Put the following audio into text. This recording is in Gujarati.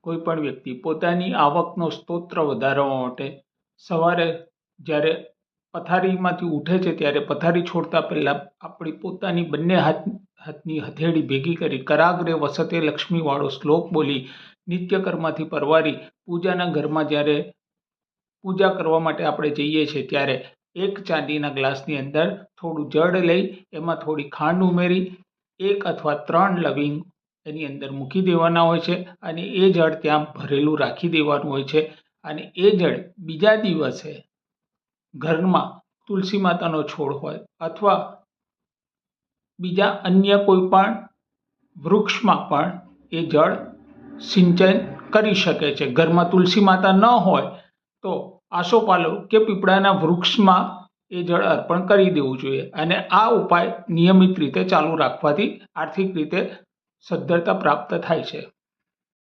કોઈપણ વ્યક્તિ પોતાની આવકનો સ્ત્રોત વધારવા માટે સવારે જ્યારે પથારીમાંથી ઉઠે છે ત્યારે પથારી છોડતા પહેલાં આપણી પોતાની બંને હાથની હથેળી ભેગી કરી કરાગ્રે વસતે લક્ષ્મીવાળો શ્લોક બોલી નિત્યકર્મથી પરવારી પૂજાના ઘરમાં જ્યારે પૂજા કરવા માટે આપણે જઈએ છીએ ત્યારે એક ચાંદીના ગ્લાસની અંદર થોડું જળ લઈ એમાં થોડી ખાંડ ઉમેરી 1 અથવા 3 લવિંગ એની અંદર મૂકી દેવાના હોય છે અને એ જળ ત્યાં ભરેલું રાખી દેવાનું હોય છે અને એ જળ બીજા દિવસે ઘરમાં તુલસી માતાનો છોડ હોય અથવા બીજા અન્ય કોઈ પણ વૃક્ષમાં પણ એ જળ સિંચન કરી શકે છે। ઘરમાં તુલસી માતા ન હોય તો આસોપાલવ કે પીપળાના વૃક્ષમાં એ જળ અર્પણ કરી દેવું જોઈએ અને આ ઉપાય નિયમિત રીતે ચાલુ રાખવાથી આર્થિક રીતે સદ્ધરતા પ્રાપ્ત થાય છે।